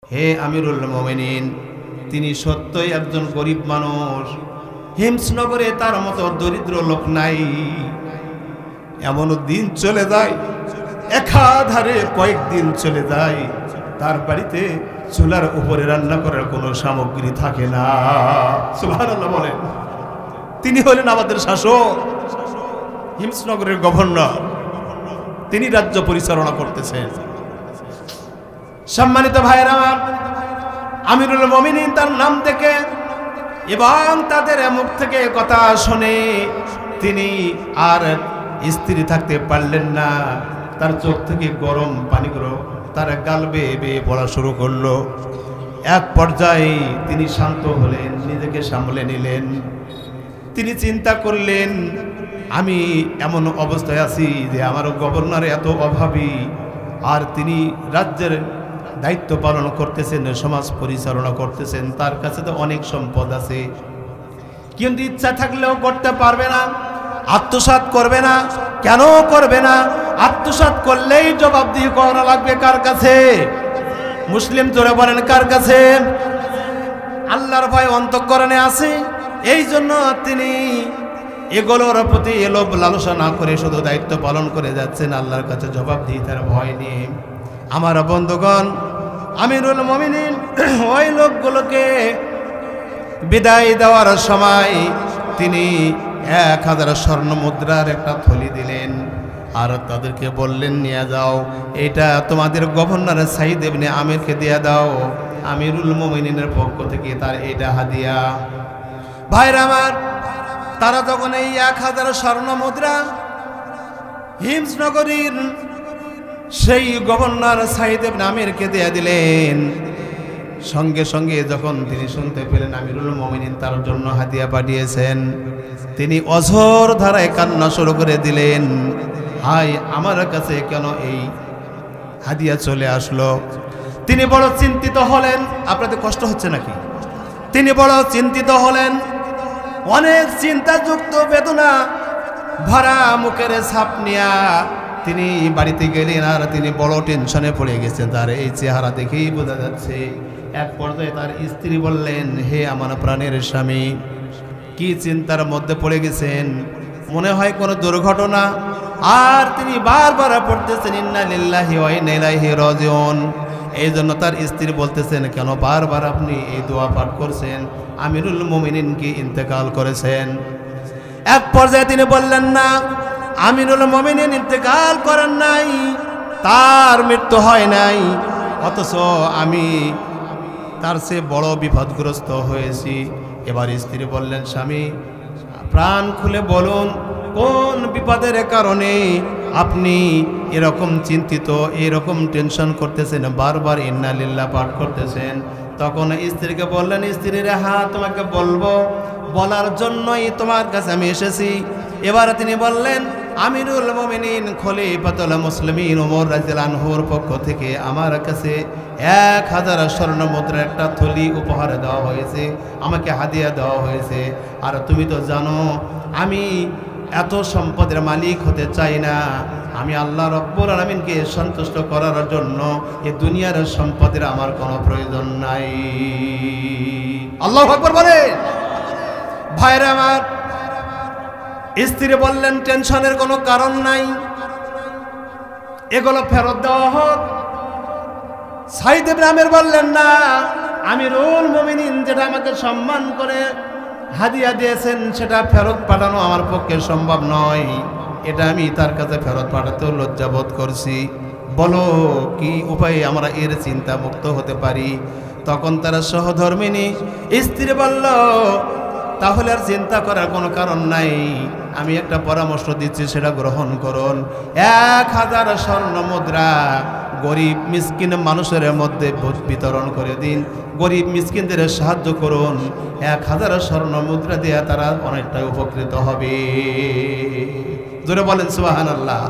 হে আমিরুল মুমিনিন, তিনি সত্যই একজন গরিব মানুষ। হিমসনগরে তার মতো দরিদ্র লোক নাই। এমন দিন চলে যায়, একাধারে কয়েকদিন চলে যায়, তার বাড়িতে চুলার উপরে রান্না করার কোনো সামগ্রী থাকে না। সুবহানাল্লাহ বলেন। তিনি হলেন আমাদের শাসক, হিমসনগরের গভর্নর, তিনি রাজ্য পরিচালনা করতেছেন। সম্মানিত ভাইয়েরা আমার, আমিরুল মুমিনিন তার নাম থেকে এবং তাদের মুখ থেকে কথা শুনে তিনি আর স্থির থাকতে পারলেন না। তার চোখ থেকে গরম পানিগুলো তার গাল বেয়ে বেয়ে পড়া শুরু করলো। এক পর্যায়ে তিনি শান্ত হলেন, নিজেকে সামলে নিলেন। তিনি চিন্তা করলেন, আমি এমন অবস্থায় আছি যে আমার গভর্নর এত অভাবী, আর তিনি রাজ্যের দায়িত্ব পালন করতেছেন, সমাজ পরিচালনা করতেছেন, তার কাছে তো অনেক সম্পদ আছে, কিন্তু ইচ্ছা থাকলেও করতে পারবে না, আত্মসাৎ করবে না। কেন করবে না? আত্মসাৎ করলেই জবাবদিহি করা লাগবে কার কাছে? মুসলিম জোরে বলেন কার কাছে? আল্লাহর ভয় অন্তঃকরণে আছে, এই জন্য তিনি এগুলোর প্রতি লোভ লালসা না করে শুধু দায়িত্ব পালন করে যাচ্ছেন আল্লাহর কাছে জবাবদিহিতার ভয় নিয়ে। আমার বন্ধুগণ, আমিরুল মুমিনিন ওই লোকগুলোকে বিদায় দেওয়ার সময় তিনি 1000 স্বর্ণ মুদ্রার একটা থলি দিলেন, আর তাদেরকে বললেন, নিয়ে যাও, এটা তোমাদের গভর্নর সাইদ ইবনে আমিরকে দিয়ে দাও, আমিরুল মুমিনিনের পক্ষ থেকে তার এটা হাদিয়া। ভাইরা আমার, তারা যখন এই 1000 স্বর্ণ মুদ্রা হিমসনগরীর সেই গভর্নর সাইদ ইবনে আমিরকে দিয়ে দিলেন, সঙ্গে সঙ্গে যখন তিনি শুনতে পেলেন আমিরুল মুমিনিন তার জন্য হাদিয়া পাঠিয়েছেন, তিনি অঝোর ধারায় কান্না শুরু করে দিলেন, হায় আমার কাছে কেন এই হাদিয়া চলে আসলো। তিনি বড় চিন্তিত হলেন। আপনাদের কষ্ট হচ্ছে নাকি? তিনি বড় চিন্তিত হলেন, অনেক চিন্তাযুক্ত বেদনা ভরা মুখের ছাপ নিয়া তিনি বাড়িতে গেলেন, আর তিনি বড় টেনশনে পড়ে গেছেন। তার এই চেহারা দেখেই বোঝা যাচ্ছে। এক পর্যায়ে তার স্ত্রী বললেন, হে আমার প্রাণের স্বামী, কি চিন্তার মধ্যে পড়ে গেছেন? মনে হয় কোনো দুর্ঘটনা। আর তিনি বারবার পড়তেছেন, ইন্না লিল্লাহি ওয়া ইন্না ইলাইহি রাজিউন। এই জন্য তার স্ত্রী বলতেছেন, কেন বারবার আপনি এই দোয়া পাঠ করছেন? আমিরুল মুমিনিন কি ইন্তেকাল করেছেন? এক পর্যায়ে তিনি বললেন, না, আমিরুল মুমিনিন ইন্তেকাল করেন নাই, তার মৃত্যু হয় নাই, অথচ আমি তার চেয়ে বড় বিপদগ্রস্ত হয়েছি। এবার স্ত্রী বললেন, স্বামী প্রাণ খুলে বলুন, কোন বিপদের কারণে আপনি এরকম চিন্তিত, এরকম টেনশন করতেছেন, বারবার ইন্না লিল্লাহ পাঠ করতেছেন? তখন স্ত্রীকে বললেন, স্ত্রীর হ্যাঁ তোমাকে বলবো, বলার জন্যই তোমার কাছে আমি এসেছি। এবার তিনি বললেন, আমিরুল মুমিনিন খলিফাতুল মুসলিমিন ওমর রাদিয়াল্লাহু আনহুর পক্ষ থেকে আমার কাছে 1000 স্বর্ণ মুদ্রা একটা থলি উপহার দেওয়া হয়েছে, আমাকে হাদিয়া দেওয়া হয়েছে। আর তুমি তো জানো আমি এত সম্পদের মালিক হতে চাই না, আমি আল্লাহ রব্বুল আলামিনকে সন্তুষ্ট করার জন্য এই দুনিয়ার সম্পদের আমার কোনো প্রয়োজন নাই। আল্লাহু আকবার বলে। ভাইরা আমার, স্ত্রী বললেন, টেনশনের কোনো কারণ নাই, এগুলো ফেরত দেওয়া হোক। সাইদ ইবনে আমির বললেন, না, আমিরুল মুমিনিন যেটা আমাকে সম্মান করে হাদিয়া দিয়েছেন সেটা ফেরত পাঠানো আমার পক্ষে সম্ভব নয়, এটা আমি তার কাছে ফেরত পাঠাতেও লজ্জাবোধ করছি। বলো কি উপায়ে আমরা এর চিন্তা মুক্ত হতে পারি? তখন তারা সহধর্মিনী স্ত্রী বলল, তাহলে আর চিন্তা করার কোনো কারণ নাই, আমি একটা পরামর্শ দিচ্ছি, সেটা গ্রহণ করুন। 1000 স্বর্ণ মুদ্রা গরিব মিসকিন মানুষের মধ্যে বিতরণ করে দিন, গরিব মিসকিনদের সাহায্য করুন। 1000 স্বর্ণ মুদ্রা দিয়ে তারা অনেকটা উপকৃত হবে। জোরে বলেন সুবহানাল্লাহ।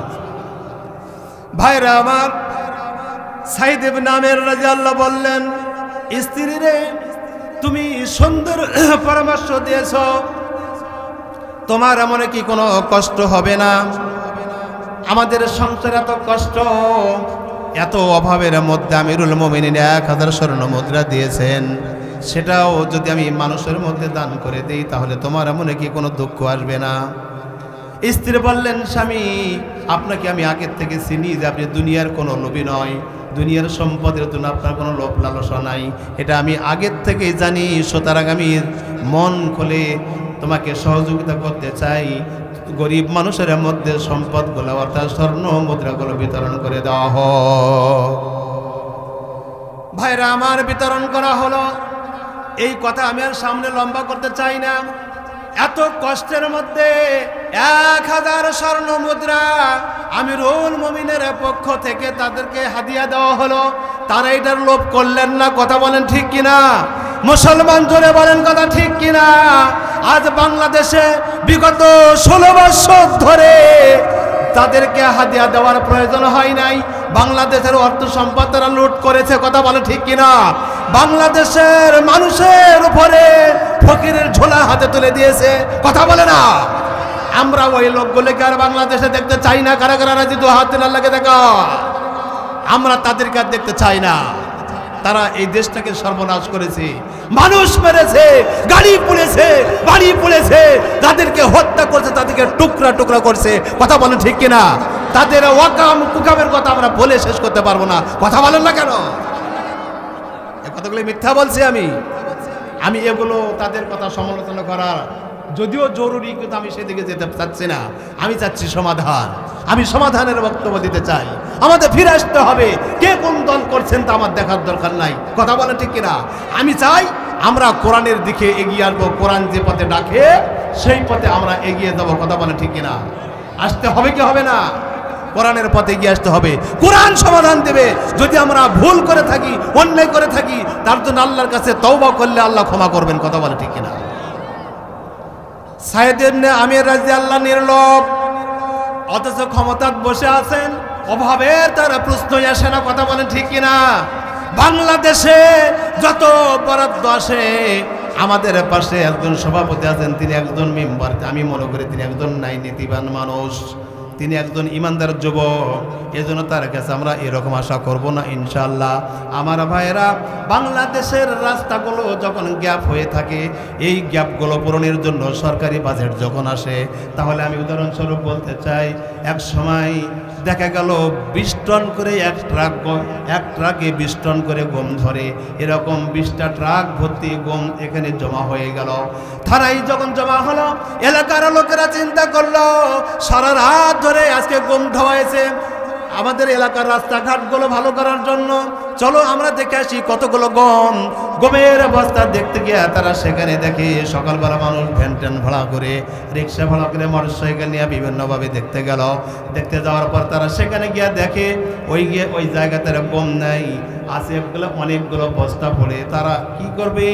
ভাইরা আমার, সাইদ ইবনে আমির রাদিয়াল্লাহু বললেন, স্ত্রী রে, তুমি সুন্দর পরামর্শ দিয়েছ, তোমার মনে কি কোনো কষ্ট হবে না? আমাদের সংসারে এত কষ্ট, এত অভাবের মধ্যে আমিরুল মুমিনিন 1000 স্বর্ণ মুদ্রা দিয়েছেন, সেটাও যদি আমি মানুষের মধ্যে দান করে দিই তাহলে তোমার মনে কি কোনো দুঃখ আসবে না? স্ত্রী বললেন, স্বামী আপনাকে আমি আগের থেকে চিনি যে আপনি দুনিয়ার কোনো লোভী নয়, দুনিয়ার সম্পদের জন্য আপনার কোনো লোভ লালসা নাই, এটা আমি আগের থেকেই জানি। সুতরাং আমি মন খুলে তোমাকে সহযোগিতা করতে চাই, গরিব মানুষের মধ্যে সম্পদগুলো অর্থাৎ স্বর্ণ মুদ্রাগুলো বিতরণ করে দেওয়া হোক। ভাইরা আমার, বিতরণ করা হলো। এই কথা আমি আর সামনে লম্বা করতে চাই না। এত কষ্টের মধ্যে 1000 স্বর্ণ মুদ্রা আমিরুল মুমিনের পক্ষ থেকে তাদেরকে হাদিয়া দেওয়া হলো। তারা এটার লোভ করলেন না, কথা বলেন ঠিক কিনা? মুসলমান জোরে বলেন কথা ঠিক কিনা? আজ বাংলাদেশে বিগত 16 বছর ধরে তাদেরকে হাদিয়া দেওয়ার প্রয়োজন হয় নাই। বাংলাদেশের অর্থ সম্পদ তারা লুট করেছে, কথা বলে ঠিক কিনা? বাংলাদেশের মানুষের উপরে ফকিরের ঝোলা হাতে তুলে দিয়েছে, কথা বলে না? আমরা ওই লোকগুলোকে আর বাংলাদেশে দেখতে চাই না। কারা কারা রাজি? দু হাত আল্লাহকে দেখা। আমরা তাদেরকে আর দেখতে চাই না। তারা এই দেশটাকে সর্বনাশ করেছে, মানুষ মেরেছে, গাড়ি পুড়েছে, বাড়ি পুড়েছে, তাদেরকে হত্যা করছে, তাদেরকে টুকরা টুকরা করছে, কথা বলেন ঠিক কিনা? তাদের ওয়াকাম কুকামের কথা আমরা বলে শেষ করতে পারবো না, কথা বলেন না কেন? এই কথাগুলো মিথ্যা বলছি আমি এগুলো তাদের কথা সমালোচনা করার যদিও জরুরি, কিন্তু আমি সেদিকে যেতে চাচ্ছি না। আমি চাচ্ছি সমাধান। আমি সমাধানের বক্তব্য দিতে চাই। আমাদের ফিরে আসতে হবে। কে কোন দল করছেন তা আমার দেখার দরকার নাই, কথা বলে ঠিক কিনা? আমি চাই আমরা কোরআনের দিকে এগিয়ে আসবো। কোরআন যে পথে ডাকে সেই পথে আমরা এগিয়ে যাবো, কথা বলে ঠিক কিনা? আসতে হবে কি হবে না? কোরআনের পথে এগিয়ে আসতে হবে। কোরআন সমাধান দেবে। যদি আমরা ভুল করে থাকি, অন্যায় করে থাকি, তার জন্য আল্লাহর কাছে তওবা করলে আল্লাহ ক্ষমা করবেন, কথা বলে ঠিক কিনা? সাইয়েদ ইবনে আমির রাদিয়াল্লাহু নির্লোভ, অথচ ক্ষমতায় বসে আছেন, অভাবের তারা প্রশ্নই আসে না, কথা বলেন ঠিক কিনা? বাংলাদেশে যত বরাদ্দ আসে, আমাদের পাশে একজন সভাপতি আছেন, তিনি একজন মেম্বার। আমি মনে করি তিনি একজন নীতিবান মানুষ, তিনি একজন ইমানদার যুবক। এজন্য তার কাছে আমরা এরকম আশা করব না ইনশাআল্লাহ। আমার ভাইয়েরা, বাংলাদেশের রাস্তাগুলো যখন গ্যাপ হয়ে থাকে, এই গ্যাপগুলো পূরণের জন্য সরকারি বাজেট যখন আসে, তাহলে আমি উদাহরণস্বরূপ বলতে চাই, এক সময় দেখা গেল 20 টন করে এক ট্রাকে 20 টন করে গম ধরে। এরকম 20টা ট্রাক ভর্তি গম এখানে জমা হয়ে গেল। থানায় যখন জমা হলো, এলাকার লোকেরা চিন্তা করলো সারা রাত ধরে আজকে গম ধোয়াইছে, আমাদের এলাকার রাস্তাঘাটগুলো ভালো করার জন্য চলো আমরা দেখে আসি কতগুলো গমের বস্তা দেখতে গিয়ে তারা সেখানে দেখে সকালবেলা মানুষ ভ্যান ট্যান ভাড়া করে, রিক্সা ভাড়া করে, মোটরসাইকেল নিয়ে বিভিন্নভাবে দেখতে গেল। দেখতে যাওয়ার পর তারা সেখানে গিয়ে দেখে ওই জায়গাতে গম নাই, আছে অনেকগুলো বস্তা পড়ে। তারা কি করবে?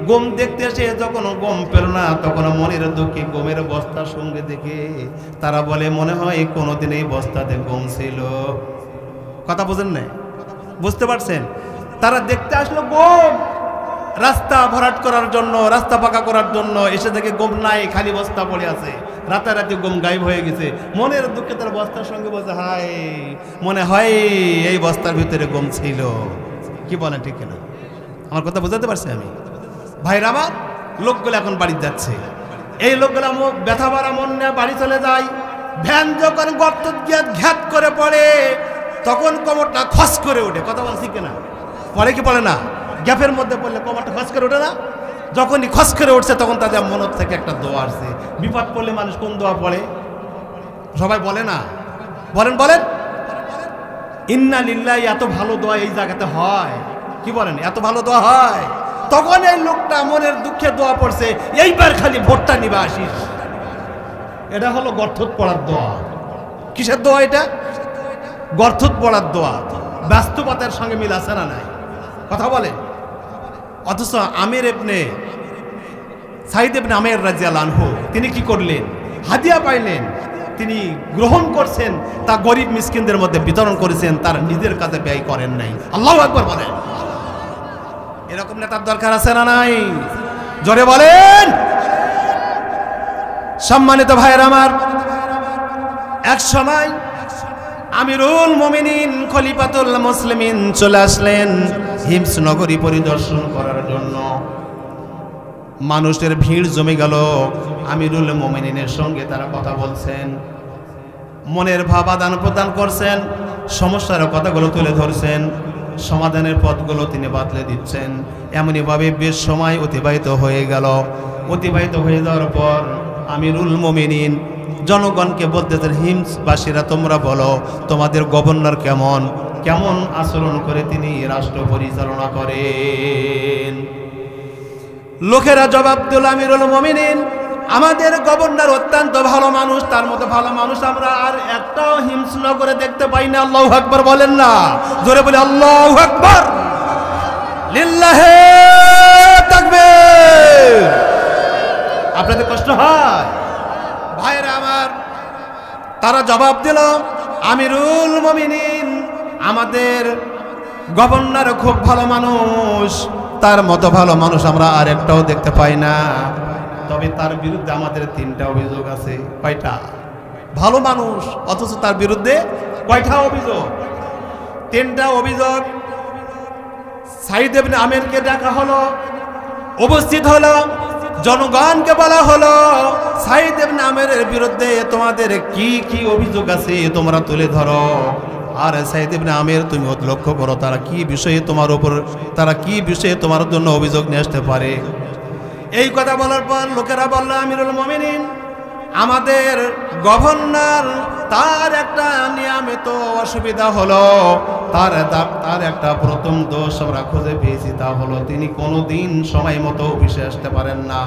গম দেখতে এসে যখন গম পেল না, তখন মনের দুঃখে গমের বস্তার সঙ্গে দেখে তারা বলে, মনে হয় কোনোদিন এই বস্তাতে গম ছিল। কথা বোঝেন না? বুঝতে পারছেন? তারা দেখতে আসলো গম, রাস্তা ভরাট করার জন্য, রাস্তা পাকা করার জন্য এসে দেখে গম নাই, খালি বস্তা পড়ে আছে। রাতারাতি গম গায়েব হয়ে গেছে। মনের দুঃখে তার বস্তার সঙ্গে বলছে, হায়, মনে হয় এই বস্তার ভিতরে গম ছিল। কি বলেন ঠিক কিনা? আমার কথা বোঝাতে পারছি আমি? ভাইরা আমার, লোকগুলো এখন বাড়ি যাচ্ছে। এই লোকগুলো ব্যথা ভরা মন নিয়ে বাড়ি চলে যায়। ভ্যান যখন গর্ত গিয়ে ঘ্যাত করে পড়ে, তখন কোমরটা খস করে ওঠে। কথা বলছি কিনা? পড়ে কি পড়ে না? গ্যাপের মধ্যে পড়লে কোমরটা খস করে ওঠে না? যখনই খস করে উঠছে তখন তাদের মনের থেকে একটা দোয়া আসছে। বিপদ পড়লে মানুষ কোন দোয়া পড়ে? সবাই বলে না? বলেন বলেন, ইন্না লিল্লাহি। এত ভালো দোয়া এই জায়গাতে হয়? কি বলেন? এত ভালো দোয়া হয়? তখন এই লোকটা মনের দুঃখে দোয়া পড়ছে, এইবার খালি ভোটটা নিবা আসিস। এটা হলো গর্থত পড়ার দোয়া। কিসের দোয়া এটা? গর্থত পড়ার দোয়া। বাস্তবতার সঙ্গে মিল আছে না নাই? কথা বলে। অথচ সাইয়েদ ইবনে আমির রাদিয়াল্লাহু আনহু তিনি কি করলেন? হাদিয়া পাইলেন, তিনি গ্রহণ করছেন, তা গরিব মিসকিনদের মধ্যে বিতরণ করেছেন, তার নিজের কাছে ব্যয় করেন নাই। আল্লাহু আকবার বলেন। এরকম নেতার দরকার আছে না নাই? জোরে বলেন। সম্মানিত ভাইয়েরা আমার, এক সময় আমিরুল মুমিনিন খলিফাতুল মুসলিমিন চলে আসলেন হিমস নগরী পরিদর্শন করার জন্য। মানুষের ভিড় জমে গেল। আমিরুল মুমিনিনের সঙ্গে তারা কথা বলছেন, মনের ভাব আদান প্রদান করছেন, সমস্যার কথাগুলো তুলে ধরছেন, সমাধানের পথগুলো তিনি বাতলে দিচ্ছেন। এমনইভাবে বেশ সময় অতিবাহিত হয়ে গেল। অতিবাহিত হয়ে যাওয়ার পর আমিরুল মুমিনিন জনগণকে বলতেছেন, হিমসবাসীরা তোমরা বলো তোমাদের গভর্নর কেমন কেমন আচরণ করে তিনি রাষ্ট্র পরিচালনা করেন। লোকেরা জবাব দিল, আমিরুল মুমিনিন আমাদের গভর্নর অত্যন্ত ভালো মানুষ, তার মতো ভালো মানুষ আমরা আর একটাও হিমস নগরে দেখতে পাই না। আল্লাহু আকবার বলেন না, জোরে বলে আল্লাহু আকবার, লিল্লাহি তাকবীর। আপনাদের কষ্ট হয় ভাইরা আমার? তারা জবাব দিল, আমিরুল মুমিনিন আমাদের গভর্নর খুব ভালো মানুষ, তার মতো ভালো মানুষ আমরা আর একটাও দেখতে পাই না। তবে তার বিরুদ্ধে আমাদের 3টা অভিযোগ আছে। কয়টা? ভালো মানুষ অথচ তার বিরুদ্ধে কয়টা অভিযোগ? 3টা অভিযোগ। সাইদ ইবনে আমেরকে ডাকা হলো, উপস্থিত হলো, জনগণকে বলা হলো সাইদ ইবনে আমেরের বিরুদ্ধে তোমাদের কি কি অভিযোগ আছে তোমরা তুলে ধরো। আর সাইদ ইবনে আমের তুমি লক্ষ্য করো তারা কি বিষয়ে তোমার উপর, তারা কি বিষয়ে তোমার জন্য অভিযোগ নিয়ে আসতে পারে। এই কথা বলার পর লোকেরা বলল, আমিরুল মুমিনিন আমাদের গভর্নর তার একটা নিয়মিত অসুবিধা হলো, তার একটা প্রথম দোষ আমরা খুঁজে পেয়েছি, তা হলো তিনি কোনোদিন সময় মতো অফিসে আসতে পারেন না।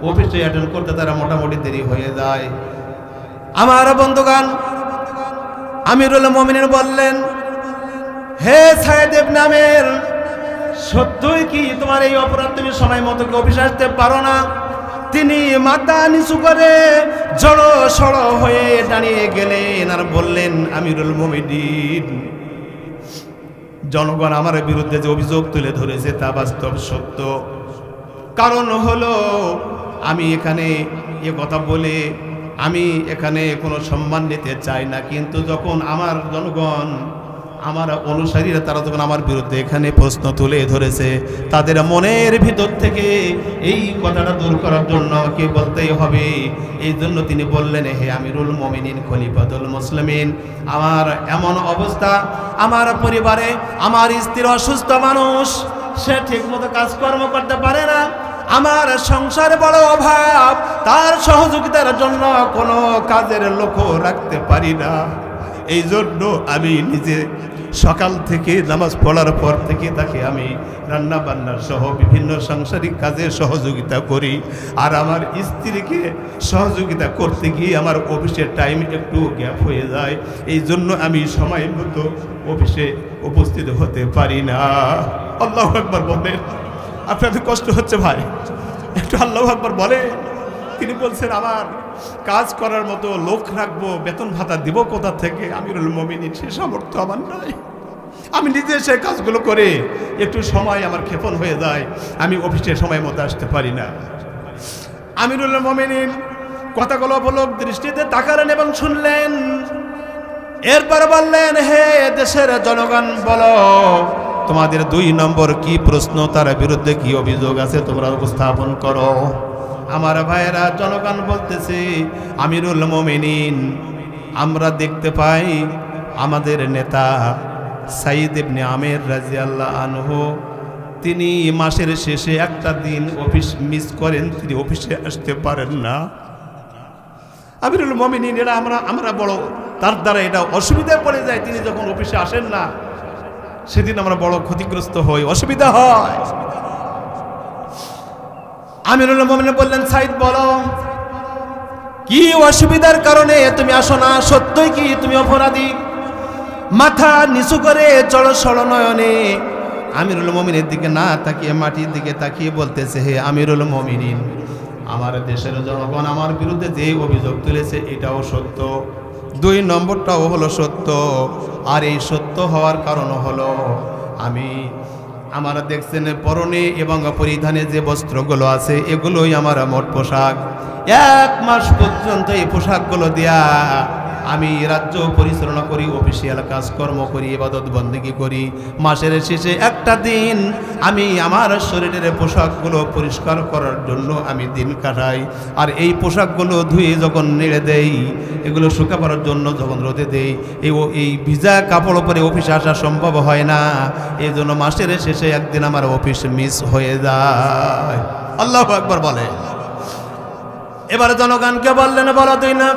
অফিসে অ্যাটেন্ড করতে তারা মোটামুটি দেরি হয়ে যায়। আমার বন্ধুগণ, আমিরুল মুমিনিন বললেন, হে সাইদ ইবনে আমের, সত্যই কি তোমার এই অপরাধ, তুমি সময় মতো অফিসে আসতে পারো না? তিনি মাথা নিচু করে জড়ো সড়ো হয়ে দাঁড়িয়ে গেলেন আর বললেন, আমিরুল মুমিনিন জনগণ আমার বিরুদ্ধে যে অভিযোগ তুলে ধরেছে তা বাস্তব সত্য। কারণ হলো আমি এখানে এ কথা বলে আমি এখানে কোনো সম্মান নিতে চাই না, কিন্তু যখন আমার জনগণ আমার অনুসারীরা তারা যখন আমার বিরুদ্ধে এখানে প্রশ্ন তুলে ধরেছে, তাদের মনের ভিতর থেকে এই কথাটা দূর করার জন্য আমাকে বলতেই হবে। এই জন্য তিনি বললেন, হে আমিরুল মুমিনিন খলিফাতুল মুসলিমিন, আমার এমন অবস্থা, আমার পরিবারে আমার স্ত্রী অসুস্থ মানুষ, সে ঠিকমতো কাজকর্ম করতে পারে না, আমার সংসারে বড় অভাব, তার সহযোগিতার জন্য কোনো কাজের লোকও রাখতে পারি না। এই জন্য আমি নিজে সকাল থেকে নামাজ পড়ার পর থেকে তাকে আমি রান্না বান্নার সহ বিভিন্ন সাংসারিক কাজে সহযোগিতা করি, আর আমার স্ত্রীকে সহযোগিতা করতে গিয়ে আমার অফিসের টাইম একটু গ্যাপ হয়ে যায়। এই জন্য আমি সময় মতো অফিসে উপস্থিত হতে পারি না। আল্লাহু আকবার বলেন। আপনাদের কষ্ট হচ্ছে ভাই, একটু আল্লাহু আকবার বলে। তিনি বলছেন, আমার কাজ করার মতো লোক রাখবো, বেতন ভাতা দিব কোথা থেকে? আমিরুল মুমিনিন সে সামর্থ্য আমার নাই। আমি নিজে সে কাজগুলো করে একটু সময় আমার ক্ষেপণ হয়ে যায়, আমি অফিসে সময় মতো আসতে পারি না। আমিরুল মুমিনিন কথাগুলো অবলোক দৃষ্টিতে তাকালেন এবং শুনলেন। এরপর বললেন, হে দেশের জনগণ বলো তোমাদের 2 নম্বর কি প্রশ্ন, তার বিরুদ্ধে কি অভিযোগ আছে তোমরা উপস্থাপন করো। আমার ভাইয়েরা জনগণ বলতেছে, আমিরুল মুমিনিন আমরা দেখতে পাই আমাদের নেতা সাইদ ইবনে আমের রাদিয়াল্লাহু আনহু তিনি মাসের শেষে একটা দিন অফিস মিস করেন, তিনি অফিসে আসতে পারেন না। আমিরুল মুমিনিন এটা আমরা বড় তার দ্বারা এটা অসুবিধায় পড়ে যায়, তিনি যখন অফিসে আসেন না সেদিন আমরা বড় ক্ষতিগ্রস্ত হই, অসুবিধা হয়। আমিরুল মুমিনিন বললেন, সাইদ বলো কি অসুবিধার কারণে তুমি আসো না? সত্যই কি তুমি অপরাধী? মাথা নিচু করে চড় নয়নে আমিরুল মুমিনের দিকে না তাকিয়ে মাটির দিকে তাকিয়ে বলতেছে, হে আমিরুল মুমিনিন আমার দেশের জনগণ আমার বিরুদ্ধে যে অভিযোগ তুলেছে এটাও সত্য, 2 নম্বরটাও হলো সত্য। আর এই সত্য হওয়ার কারণ হলো আমার দেখছেন পরনে এবং পরিধানে যে বস্ত্রগুলো আছে এগুলোই আমার মোট পোশাক। 1 মাস পর্যন্ত এই পোশাকগুলো দিয়া আমি রাজ্য পরিচালনা করি, অফিসিয়াল কাজকর্ম করি, ইবাদত বন্দেগী করি। মাসের শেষে একটা দিন আমি আমার শরীরের পোশাকগুলো পরিষ্কার করার জন্য আমি দিন কাটাই। আর এই পোশাকগুলো ধুয়ে যখন নেড়ে দেই, এগুলো শুকাবার জন্য যখন রোদে দেই, এই ভিজা কাপড় পরে অফিসে আসা সম্ভব হয় না। এই জন্য মাসের শেষে একদিন আমার অফিস মিস হয়ে যায়। আল্লাহু আকবার বলে। এবারে জনগণকে বললেন, বলো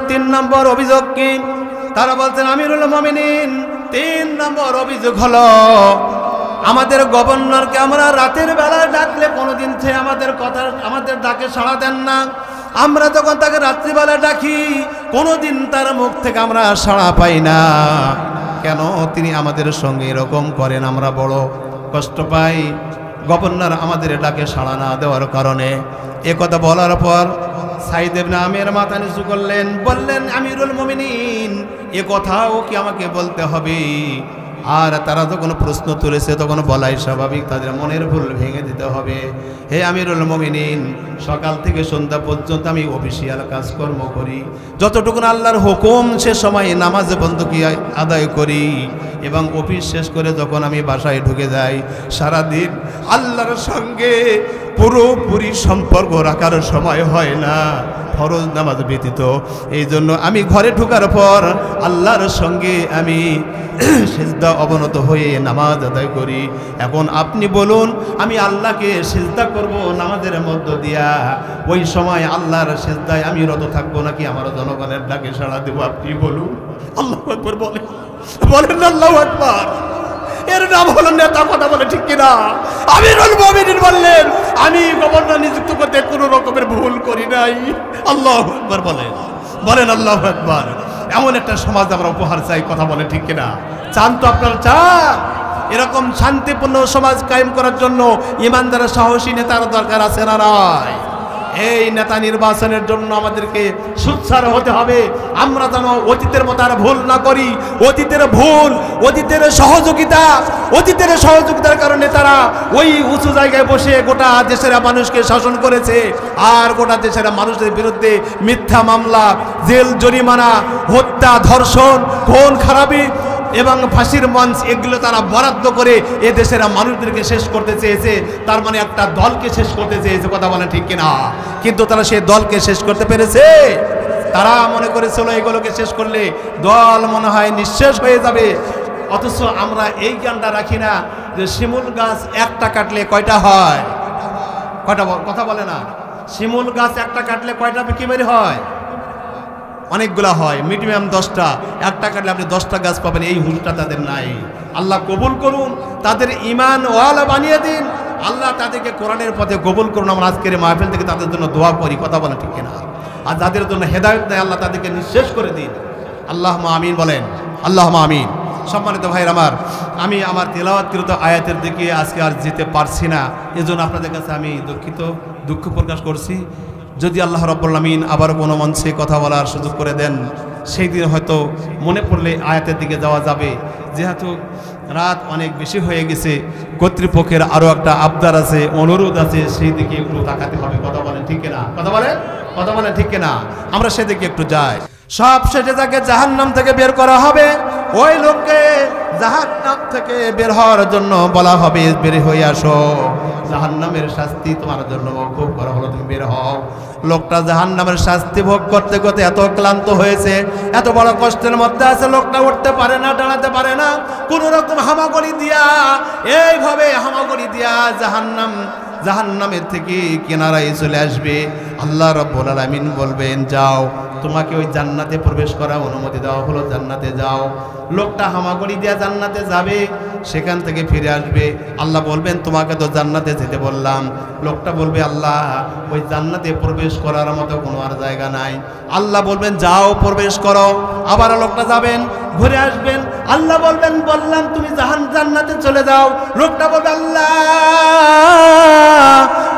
3 নম্বর অভিযোগ কি? তারা বলছেন, আমিরুল মুমিনিন 3 নম্বর অভিযোগ হলো আমাদের গভর্নরকে আমরা রাতের বেলায় ডাকলে কোনোদিন সে আমাদের ডাকে সাড়া দেন না। আমরা যখন তাকে রাত্রিবেলায় ডাকি কোনোদিন তার মুখ থেকে আমরা সাড়া পাই না। কেন তিনি আমাদের সঙ্গে এরকম করেন? আমরা বড় কষ্ট পাই গভর্নর আমাদের ডাকে সাড়া না দেওয়ার কারণে। এ কথা বলার পর সাইদ ইবনে আমির মাথা নিচু করলেন, বললেন, আমিরুল মুমিনিন এ কথাও কি আমাকে বলতে হবে? আর তারা যখন প্রশ্ন তুলেছে তখন বলাই স্বাভাবিক, তাদের মনের ভুল ভেঙে দিতে হবে। হে আমিরুল মুমিনিন, সকাল থেকে সন্ধ্যা পর্যন্ত আমি অফিসিয়াল কাজকর্ম করি, যতটুকু আল্লাহর হুকুম সে সময় নামাজ বন্দী আদায় করি, এবং অফিস শেষ করে যখন আমি বাসায় ঢুকে যাই সারাদিন আল্লাহর সঙ্গে পুরোপুরি সম্পর্ক রাখার সময় হয় না, ফরজ নামাজ ব্যতীত। এই জন্য আমি ঘরে ঢোকার পর আল্লাহর সঙ্গে আমি সিজদা অবনত হয়ে নামাজ আদায় করি। এখন আপনি বলুন, আমি আল্লাহকে সিজদা করব নামাজের মধ্য দিয়া, ওই সময় আল্লাহর সিজদায় আমি রত থাকবো নাকি আমার জনগণের ডাকে সাড়া দেবো? আপনি বলুন। আল্লাহু আকবার বলেন, বলেন আল্লাহু আকবার। এর নাম হলো নেতা। কথা বলে ঠিক কিনা? আমিরুল মুমিনিন বললেন, আমি গভর্নর নিযুক্ত করতে কোনো রকমের ভুল করি নাই। আল্লাহু আকবার বলেন, বলেন আল্লাহু আকবার। এমন একটা সমাজ আমরা উপহার চাই। কথা বলে ঠিক কিনা? চান তো আপনারা? চান? এরকম শান্তিপূর্ণ সমাজ কায়েম করার জন্য ইমানদার সাহসী নেতার দরকার আছে না নাই? এই নেতা নির্বাচনের জন্য আমাদেরকে সুচ্ছার হতে হবে। আমরা যেন অতীতের মতো আর ভুল না করি। অতীতের ভুল, অতীতের সহযোগিতার কারণে তারা ওই উঁচু জায়গায় বসে গোটা দেশের মানুষকে শাসন করেছে, আর গোটা দেশের মানুষের বিরুদ্ধে মিথ্যা মামলা, জেল জরিমানা, হত্যা, ধর্ষণ, খুন খারাপি এবং ফাঁসির মঞ্চ এগুলো তারা বরাদ্দ করে এ দেশের মানুষদেরকে শেষ করতে চেয়েছে। তার মানে একটা দলকে শেষ করতে চেয়েছে। কথা বলে ঠিক কিনা? কিন্তু তারা সেই দলকে শেষ করতে পেরেছে? তারা মনে করেছিল এগুলোকে শেষ করলে দল মনে হয় নিঃশেষ হয়ে যাবে। অথচ আমরা এই জ্ঞানটা রাখি না যে শিমুল গাছ একটা কাটলে কয়টা হয়? কথা বলে না? শিমুল গাছ একটা কাটলে কয়টা কি বের হয়? অনেকগুলা হয়, মিনিমাম 10টা। একটা কাটলে আপনি 10টা গাছ পাবেন। এই হুঁশটা তাদের নাই। আল্লাহ কবুল করুন, তাদের ঈমান ওয়ালা বানিয়ে দিন। আল্লাহ তাদেরকে কোরআনের পথে কবুল করুন। আমরা আজকের মাহফিল থেকে তাদের জন্য দোয়া করি। কথা বলেন ঠিক কিনা? আর যাদের জন্য হেদায়েত নেই আল্লাহ তাদেরকে নিঃশেষ করে দিন। আল্লাহুম্মা আমিন বলেন, আল্লাহুম্মা আমিন। সম্মানিত ভাইয়ের আমার, আমি আমার তেলাওয়াতকৃত আয়াতের দিকে আজকে আর যেতে পারছি না, এজন্য আপনাদের কাছে আমি দুঃখ প্রকাশ করছি। যদি আল্লাহ রাব্বুল আমিন আবার কোনো মঞ্চে কথা বলার সুযোগ করে দেন, সেই দিন হয়তো মনে পড়লে আয়াতের দিকে যাওয়া যাবে। যেহেতু রাত অনেক বেশি হয়ে গেছে, কর্তৃপক্ষের আরও একটা আবদার আছে, অনুরোধ আছে, সেই দিকে একটু তাকাতে হবে। কথা বলেন ঠিক কিনা? কথা বলেন ঠিক কিনা? আমরা সেদিকে একটু যাই। সব শেষে তাকে জাহান্নাম থেকে বের করা হবে। ওই লোককে জাহান্নাম থেকে বের হওয়ার জন্য বলা হবে, বের হয়ে আসো, জাহান্নামের শাস্তি তোমার জন্য মওকুফ করা হলো, তুমি বের হও। লোকটা জাহান্নামের শাস্তি ভোগ করতে করতে এত ক্লান্ত হয়েছে, এত বড় কষ্টের মধ্যে আছে, লোকটা উঠতে পারে না, দাঁড়াতে পারে না। কোন রকম হামাগুড়ি দিয়া, এইভাবে হামাগুড়ি দিয়া জাহান্নামের থেকে কিনারায় চলে আসবে। আল্লাহ রাব্বুল আলামিন বলবেন, যাও, তোমাকে ওই জান্নাতে প্রবেশ করার অনুমতি দেওয়া হলো, জান্নাতে যাও। লোকটা হামাগুড়ি দিয়া জান্নাতে যাবে, সেখান থেকে ফিরে আসবে। আল্লাহ বলবেন, তোমাকে তো জান্নাতে যেতে বললাম। লোকটা বলবে, আল্লাহ, ওই জান্নাতে প্রবেশ করার মতো কোনো আর জায়গা নাই। আল্লাহ বলবেন, যাও, প্রবেশ করো। আবার লোকটা যাবেন, ঘুরে আসবেন। আল্লাহ বলবেন, বললাম তুমি জান্নাতে চলে যাও। লোকটা বলবে, আল্লাহ,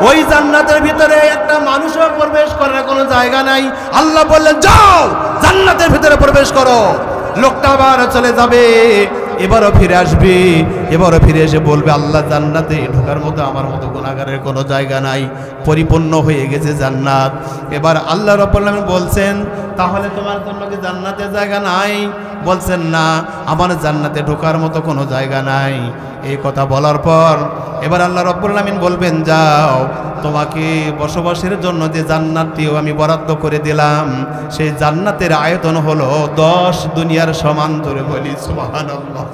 ওই জান্নাতের ভিতরে একটা মানুষও প্রবেশ করার কোনো জায়গা নাই। আল্লাহ বললেন, যাও, জান্নাতের ভিতরে প্রবেশ করো। লোকটা আবার চলে যাবে। এবারও ফিরে আসবে, এবারও ফিরে এসে বলবে আল্লাহ জান্নাতে ঢোকার মতো আমার মতো গুনাহগারের কোনো জায়গা নাই, পরিপূর্ণ হয়ে গেছে জান্নাত। এবার আল্লাহ রাব্বুল আলামিন বলছেন তাহলে তোমার জন্য কি জান্নাতে জায়গা নাই? বলছেন না, আমার জান্নাতে ঢোকার মতো কোনো জায়গা নাই। এই কথা বলার পর এবার আল্লাহ রাব্বুল আলামিন বলবেন যাও, তোমাকে বসবাসের জন্য যে জান্নাতটিও আমি বরাদ্দ করে দিলাম, সেই জান্নাতের আয়তন হলো 10 দুনিয়ার সমান। ধরে বলি সুবহানাল্লাহ।